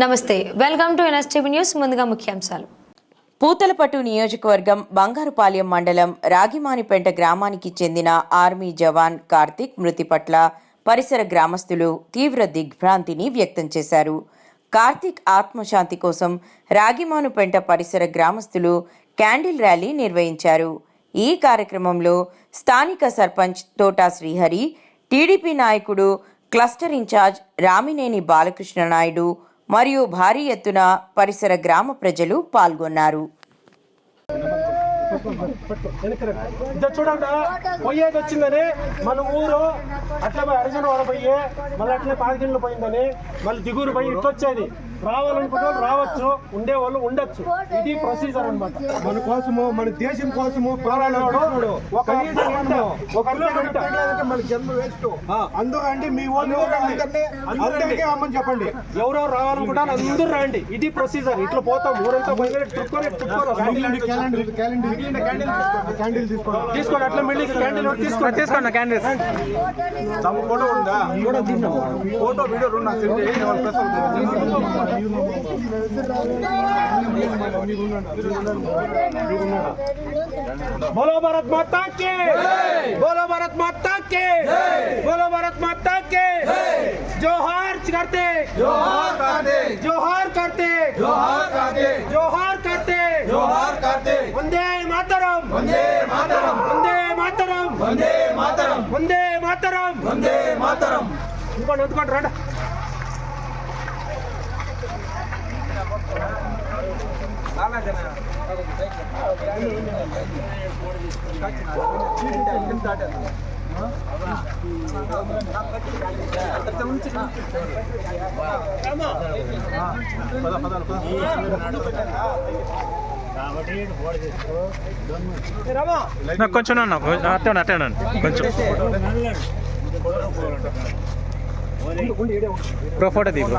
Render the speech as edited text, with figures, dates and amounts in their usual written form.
నమస్తే, welcome to NSTV news. ముందుగా ముఖ్యాంశాలు. పూతలపట్టు నియోజకవర్గం బంగారుపాలెం మండలం రాగిమానిపెంట గ్రామానికి చెందిన ఆర్మీ జవాన్ కార్తిక్ మృతి పట్ల పరిసర గ్రామస్తులు తీవ్ర దిగ్భ్రాంతిని వ్యక్తం చేశారు. కార్తిక్ ఆత్మశాంతి కోసం రాగిమానుపెంట పరిసర గ్రామస్తులు క్యాండిల్ ర్యాలీ నిర్వహించారు. ఈ కార్యక్రమంలో స్థానిక సర్పంచ్ తోటా శ్రీహరి, టీడీపీ నాయకుడు క్లస్టర్ ఇన్ఛార్జ్ రామినేని బాలకృష్ణ నాయుడు మరియు భారీ ఎత్తున పరిసర గ్రామ ప్రజలు పాల్గొన్నారు. చూడండి, పోయేది వచ్చిందని మన ఊరు అట్లా పోయి అర్జున్ వాడ పోయి మళ్ళీ అట్లే పాతికిళ్ళు పోయిందని మళ్ళీ దిగురు పోయి ఇట్లా వచ్చేది. రావాలనుకునే వాళ్ళు రావచ్చు, ఉండేవాళ్ళు ఉండొచ్చు. ఇది ప్రొసీజర్ అనమాట. మన కోసము, మన దేశం కోసము పోరాడేవాడు మన జన్మ వేస్ట్. అందుకంటే మీ వాళ్ళు అందరికీ అమ్మని చెప్పండి. ఎవరో రావాలనుకుంటారు, అందరూ రండి. ఇది ప్రొసీజర్. ఇట్లా పోతాం ఊరంతా పోయి క్యాండిల్ తీసుకోండి. అట్లా మళ్ళీ క్యాండిల్ తీసుకోండి. క్యాండిల్ తమ ఫోటో ఉందా? ఫోటో వీడియో बोलो भारत माता के, बोलो भारत माता के, बोलो भारत माता के जोहार करते, जोहार करते, जोहार करते, जोहार करते, जोहार करते, जोहार करते. वंदे मातरम, वंदे मातरम, वंदे मातरम, वंदे मातरम, वंदे मातरम, वंदे मातरम. అందుకోండి రండి. కొంచెం అట్టండి కొంచెం ఫోటో దిగు.